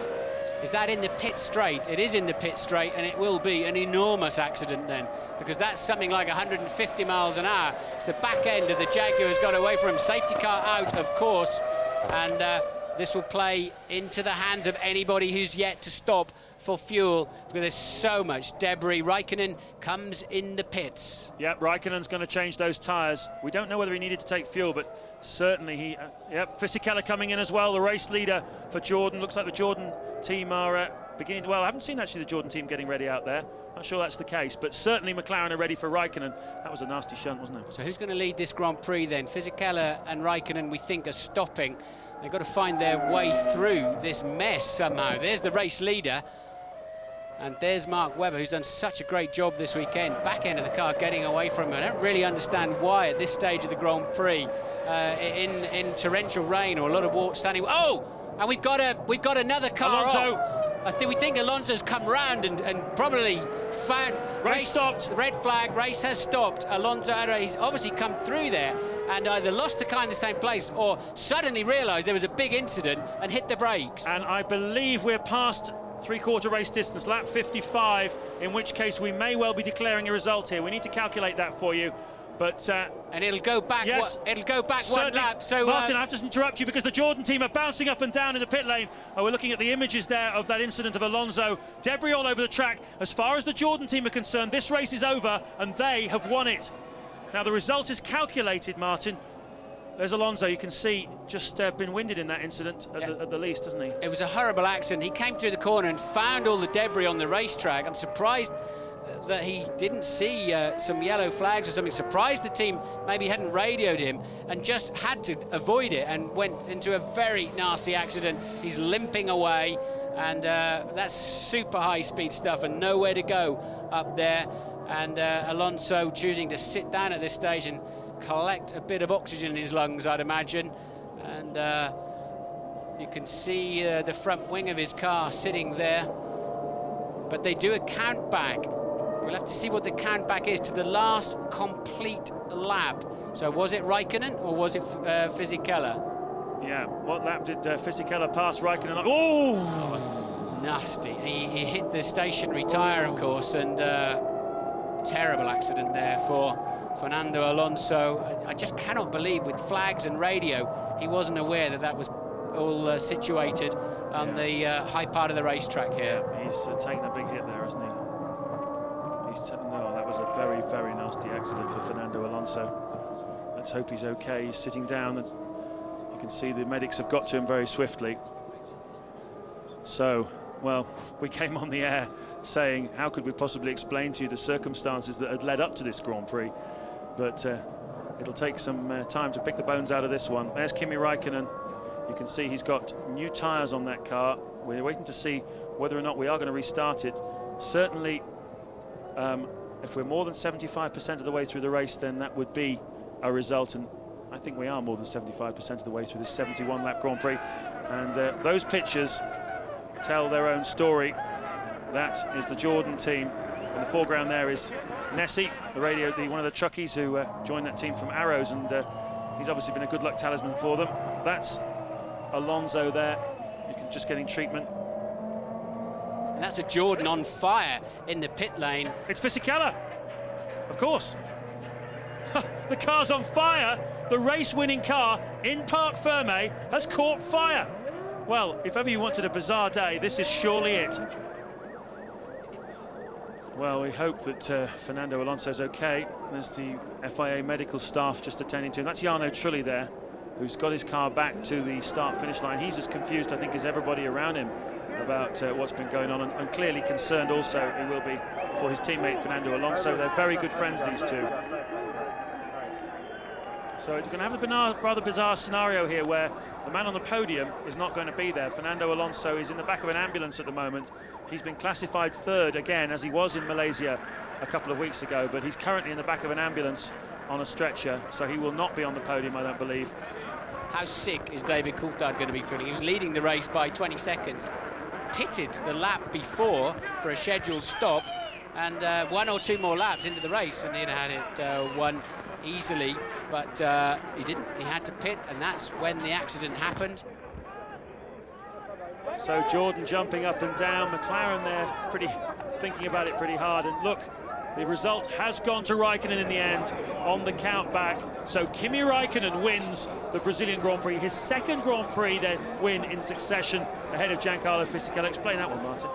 Is that in the pit straight? It is in the pit straight, and it will be an enormous accident then, because that's something like 150 miles an hour. It's the back end of the Jaguar's got away from him. Safety car out, of course, and this will play into the hands of anybody who's yet to stop for fuel, because there's so much debris. Raikkonen comes in the pits. Yep, Raikkonen's going to change those tyres. We don't know whether he needed to take fuel, but certainly he... yep, Fisichella coming in as well, the race leader for Jordan. Looks like the Jordan team are beginning... Well, I haven't seen actually the Jordan team getting ready out there. Not sure that's the case, but certainly McLaren are ready for Raikkonen. That was a nasty shunt, wasn't it? So who's going to lead this Grand Prix then? Fisichella and Raikkonen, we think, are stopping. They've got to find their way through this mess somehow. There's the race leader. And there's Mark Webber, who's done such a great job this weekend. Back end of the car getting away from him. I don't really understand why at this stage of the Grand Prix, in torrential rain or a lot of water standing. Oh, and we've got another car. Alonso. We think Alonso's come round and probably found race stopped. Red flag. Race has stopped. Alonso, he's obviously come through there and either lost the car in the same place or suddenly realised there was a big incident and hit the brakes. And I believe we're past three-quarter race distance, lap 55, in which case we may well be declaring a result here. We need to calculate that for you, but and it'll go back. Yes, it'll go back certainly. 1 lap. So Martin, I have to interrupt you because the Jordan team are bouncing up and down in the pit lane. We're looking at the images there of that incident of Alonso. Debris all over the track. As far as the Jordan team are concerned, this race is over and they have won it. Now the result is calculated, Martin. There's Alonso, you can see, just been winded in that incident at the least, hasn't he? It was a horrible accident. He came through the corner and found all the debris on the racetrack. I'm surprised that he didn't see some yellow flags or something. Surprised the team maybe hadn't radioed him and just had to avoid it and went into a very nasty accident. He's limping away, and that's super high-speed stuff and nowhere to go up there. And Alonso choosing to sit down at this stage and collect a bit of oxygen in his lungs, I'd imagine. And you can see the front wing of his car sitting there. But they do a count back. We'll have to see what the count back is to the last complete lap. So was it Raikkonen or was it Fisichella? Yeah, what lap did Fisichella pass Raikkonen? Oh! Nasty. He hit the stationary tyre, of course, and terrible accident there for Fernando Alonso. I just cannot believe, with flags and radio, he wasn't aware that that was all situated on the high part of the racetrack here. He's taken a big hit there, hasn't he? No, that was a very, very nasty accident for Fernando Alonso. Let's hope he's okay. He's sitting down, and you can see the medics have got to him very swiftly. So, well, we came on the air saying, how could we possibly explain to you the circumstances that had led up to this Grand Prix? But it'll take some time to pick the bones out of this one. There's Kimi Raikkonen. You can see he's got new tyres on that car. We're waiting to see whether or not we are going to restart it. Certainly, if we're more than 75% of the way through the race, then that would be a result. And I think we are more than 75% of the way through this 71-lap Grand Prix. And those pictures tell their own story. That is the Jordan team. In the foreground there is Nessie, one of the truckies who joined that team from Arrows, and he's obviously been a good luck talisman for them. That's Alonso there, just getting treatment. And that's a Jordan on fire in the pit lane. It's Fisichella, of course. The car's on fire. The race-winning car in Parc Fermé has caught fire. Well, if ever you wanted a bizarre day, this is surely it. Well, we hope that Fernando Alonso's okay. There's the FIA medical staff just attending to him. That's Jarno Trulli there, who's got his car back to the start-finish line. He's as confused, I think, as everybody around him about what's been going on, and clearly concerned also he will be for his teammate Fernando Alonso. They're very good friends, these two. So it's going to have a rather bizarre scenario here where the man on the podium is not going to be there. Fernando Alonso is in the back of an ambulance at the moment. He's been classified third again, as he was in Malaysia a couple of weeks ago, but he's currently in the back of an ambulance on a stretcher, so he will not be on the podium, I don't believe. How sick is David Coulthard going to be feeling? He was leading the race by 20 seconds, pitted the lap before for a scheduled stop, and 1 or 2 more laps into the race, and he'd had it won easily, but he didn't. He had to pit, and that's when the accident happened. So Jordan jumping up and down, McLaren there thinking about it pretty hard, and look, the result has gone to Raikkonen in the end on the count back. So Kimi Raikkonen wins the Brazilian Grand Prix, his second Grand Prix win in succession ahead of Giancarlo Fisichella. Explain that one, Martin.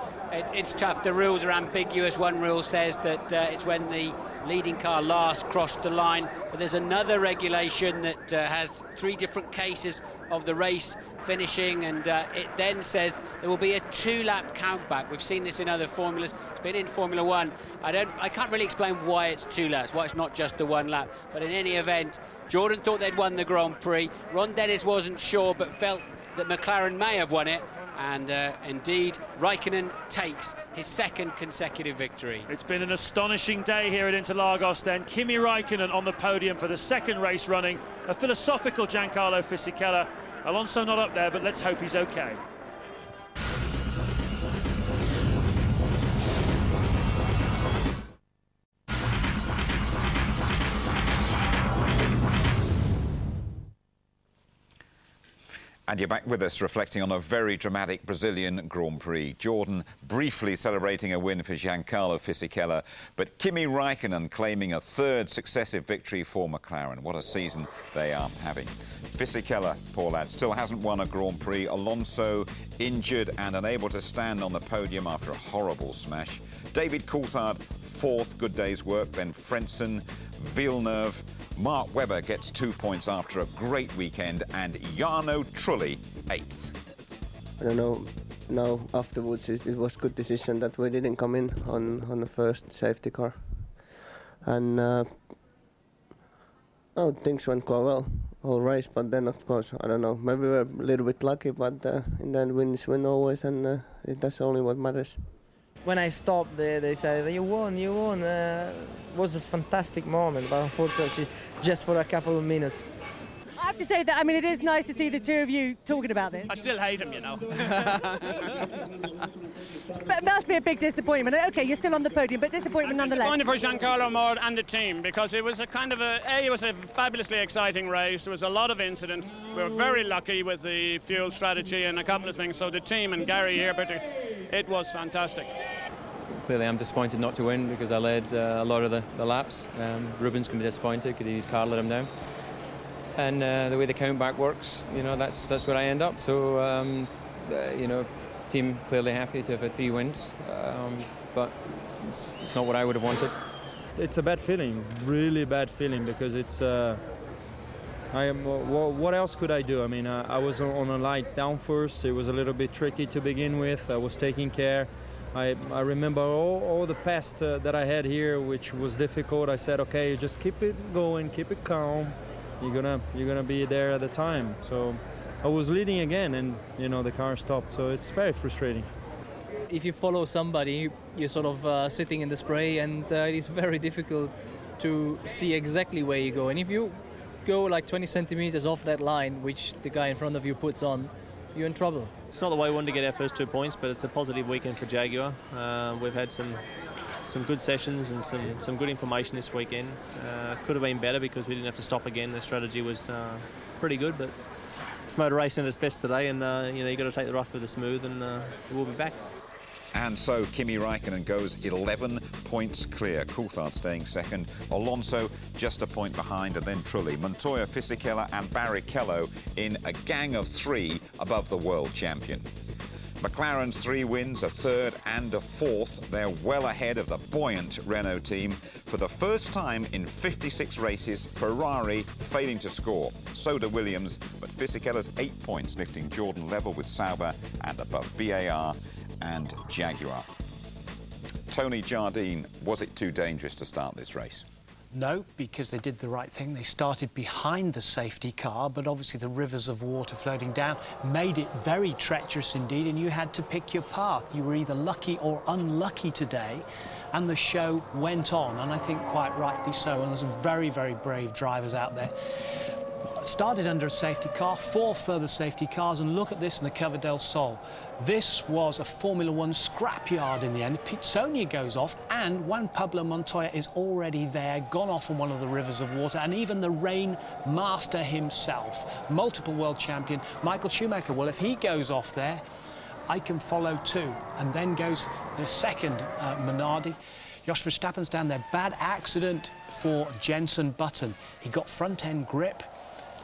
It's tough. The rules are ambiguous. One rule says that it's when the leading car last crossed the line, but there's another regulation that has 3 different cases of the race finishing, and it then says there will be a 2-lap countback. We've seen this in other formulas. It's been in Formula 1. I can't really explain why it's 2 laps, why it's not just the 1 lap, but in any event, Jordan thought they'd won the Grand Prix. Ron Dennis wasn't sure, but felt that McLaren may have won it. And indeed, Raikkonen takes his second consecutive victory. It's been an astonishing day here at Interlagos then. Kimi Raikkonen on the podium for the second race running. A philosophical Giancarlo Fisichella. Alonso not up there, but let's hope he's okay. And you're back with us, reflecting on a very dramatic Brazilian Grand Prix. Jordan briefly celebrating a win for Giancarlo Fisichella, but Kimi Raikkonen claiming a 3rd successive victory for McLaren. What a season they are having. Fisichella, poor lad, still hasn't won a Grand Prix. Alonso injured and unable to stand on the podium after a horrible smash. David Coulthard, 4th, good day's work. Then Frentzen, Villeneuve. Mark Webber gets 2 points after a great weekend, and Jarno Trulli 8th. I don't know. Now afterwards, it was good decision that we didn't come in on the first safety car, and things went quite well whole race. But then, of course, I don't know. Maybe we were a little bit lucky, but in the end, win is win always, and that's only what matters. When I stopped, they said, you won. It was a fantastic moment, but unfortunately, just for a couple of minutes. I have to say that, I mean, it is nice to see the two of you talking about this. I still hate him, you know. But it must be a big disappointment. OK, you're still on the podium, but disappointment nonetheless. Disappointed for Giancarlo more and the team, because it was a kind of it was a fabulously exciting race. There was a lot of incident. We were very lucky with the fuel strategy and a couple of things. So the team and Gary here, it was fantastic. Clearly I'm disappointed not to win because I led a lot of the laps. Rubens can be disappointed because his car let him down. And the way the count back works, you know, that's where I end up. So, you know, team clearly happy to have had 3 wins, but it's not what I would have wanted. It's a bad feeling, really bad feeling, because it's. What else could I do? I mean, I was on a light down first. It was a little bit tricky to begin with. I was taking care. I remember all the past that I had here, which was difficult. I said, okay, just keep it going, keep it calm. You're gonna be there at the time. So I was leading again, and you know the car stopped. So it's very frustrating. If you follow somebody, you're sort of sitting in the spray, and it is very difficult to see exactly where you go. And if you go like 20 centimeters off that line, which the guy in front of you puts on, you're in trouble. It's not the way we wanted to get our first 2 points, but it's a positive weekend for Jaguar. We've had some good sessions and some good information this weekend. Could have been better because we didn't have to stop again. The strategy was pretty good, but it's motor racing at its best today, and you know, you've got to take the rough with the smooth, and we'll be back. And so Kimi Raikkonen goes 11 points clear. Coulthard staying second. Alonso just a point behind, and then Trulli, Montoya, Fisichella and Barrichello in a gang of 3 above the world champion. McLaren's 3 wins, a 3rd and a 4th. They're well ahead of the buoyant Renault team. For the first time in 56 races, Ferrari failing to score. So do Williams, but Fisichella's 8 points, lifting Jordan level with Sauber and above BAR and Jaguar. Tony Jardine, was it too dangerous to start this race? No, because they did the right thing. They started behind the safety car, but obviously the rivers of water floating down made it very treacherous indeed, and you had to pick your path. You were either lucky or unlucky today, and the show went on, and I think quite rightly so. And there's some very, very brave drivers out there. Started under a safety car, 4 further safety cars, and look at this in the Curva del Sol. This was a Formula One scrapyard in the end. Sonia goes off, and Juan Pablo Montoya is already there, gone off on one of the rivers of water, and even the rain master himself, multiple world champion, Michael Schumacher. Well, if he goes off there, I can follow too. And then goes the second Minardi. Jos Verstappen's down there. Bad accident for Jenson Button. He got front-end grip.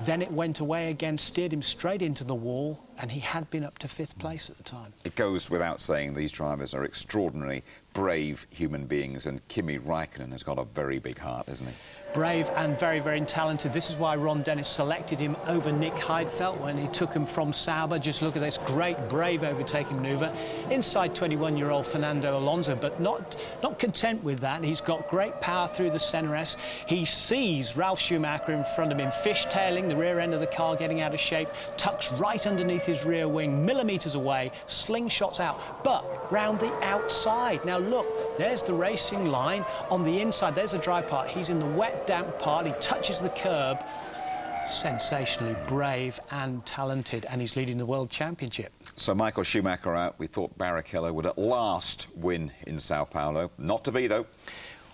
Then it went away again, steered him straight into the wall, and he had been up to 5th place at the time. It goes without saying these drivers are extraordinarily brave human beings, and Kimi Räikkönen has got a very big heart, hasn't he? Brave and very, very talented. This is why Ron Dennis selected him over Nick Heidfeld when he took him from Sauber. Just look at this great, brave overtaking manoeuvre. Inside 21-year-old Fernando Alonso, but not content with that. He's got great power through the centre S. He sees Ralf Schumacher in front of him, fishtailing the rear end of the car, getting out of shape, tucks right underneath his rear wing, millimetres away, slingshots out, but round the outside. Now look, there's the racing line. On the inside, there's a dry part. He's in the wet, damp part. He touches the curb. Sensationally brave and talented, and he's leading the World Championship. So Michael Schumacher out. We thought Barrichello would at last win in Sao Paulo. Not to be, though.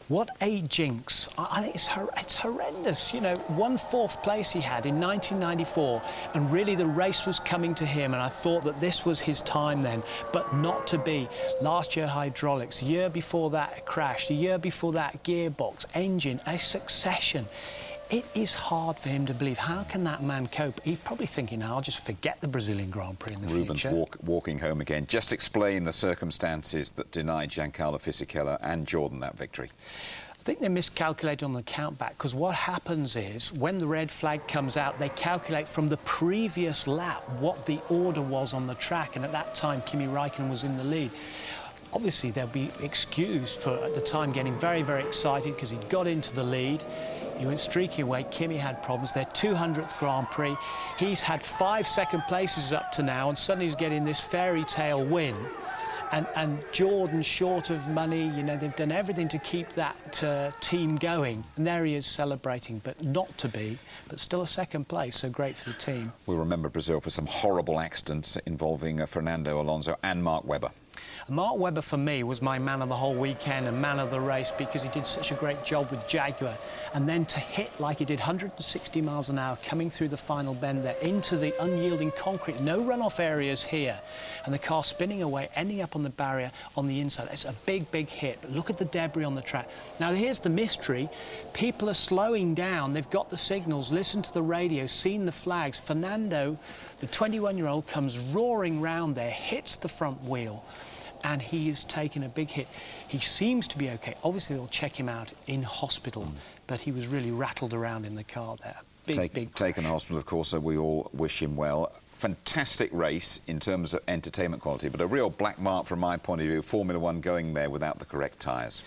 What a jinx. I think it's horrendous. You know, 4th place he had in 1994, and really the race was coming to him, and I thought that this was his time then, but not to be. Last year, hydraulics. The year before that, a crash. The year before that, gearbox, engine, a succession. It is hard for him to believe. How can that man cope? He's probably thinking, I'll just forget the Brazilian Grand Prix in the future. Rubens walking home again. Just explain the circumstances that denied Giancarlo Fisichella and Jordan that victory. I think they miscalculated on the countback, because what happens is when the red flag comes out, they calculate from the previous lap what the order was on the track, and at that time Kimi Räikkönen was in the lead. Obviously they'll be excused for at the time getting very, very excited because he'd got into the lead. He went streaking away. Kimi had problems. Their 200th Grand Prix. He's had 5 second places up to now, and suddenly he's getting this fairy tale win. And Jordan, short of money, you know, they've done everything to keep that team going. And there he is celebrating, but not to be, but still a 2nd place, so great for the team. We'll remember Brazil for some horrible accidents involving Fernando Alonso and Mark Webber. Mark Webber, for me, was my man of the whole weekend and man of the race because he did such a great job with Jaguar. And then to hit like he did, 160 miles an hour, coming through the final bend there, into the unyielding concrete, no runoff areas here, and the car spinning away, ending up on the barrier on the inside. It's a big, big hit. But look at the debris on the track. Now, here's the mystery. People are slowing down. They've got the signals, listened to the radio, seen the flags. Fernando, the 21-year-old, comes roaring round there, hits the front wheel, and he is taking a big hit. He seems to be okay. Obviously, they'll check him out in hospital, but he was really rattled around in the car there. Big taken to hospital, of course, so we all wish him well. Fantastic race in terms of entertainment quality, but a real black mark from my point of view, Formula One going there without the correct tyres.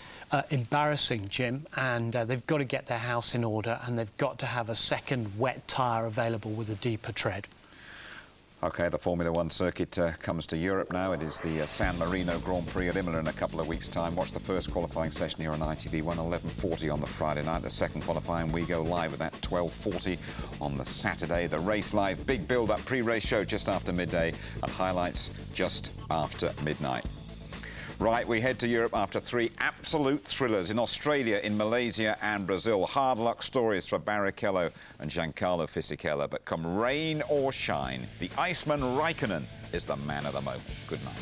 Embarrassing, Jim, and they've got to get their house in order, and they've got to have a second wet tyre available with a deeper tread. OK, the Formula One circuit comes to Europe now. It is the San Marino Grand Prix at Imola in a couple of weeks' time. Watch the first qualifying session here on ITV 11:40 on the Friday night. The second qualifying, we go live at that 12:40 on the Saturday. The race live, big build-up pre-race show just after midday and highlights just after midnight. Right, we head to Europe after 3 absolute thrillers in Australia, in Malaysia and Brazil. Hard luck stories for Barrichello and Giancarlo Fisichella. But come rain or shine, the Iceman Räikkönen is the man of the moment. Good night.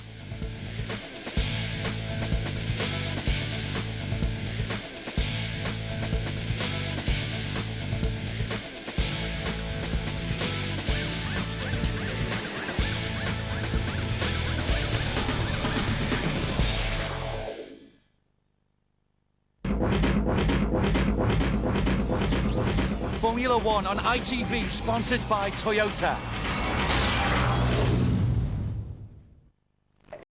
Formula One on ITV, sponsored by Toyota.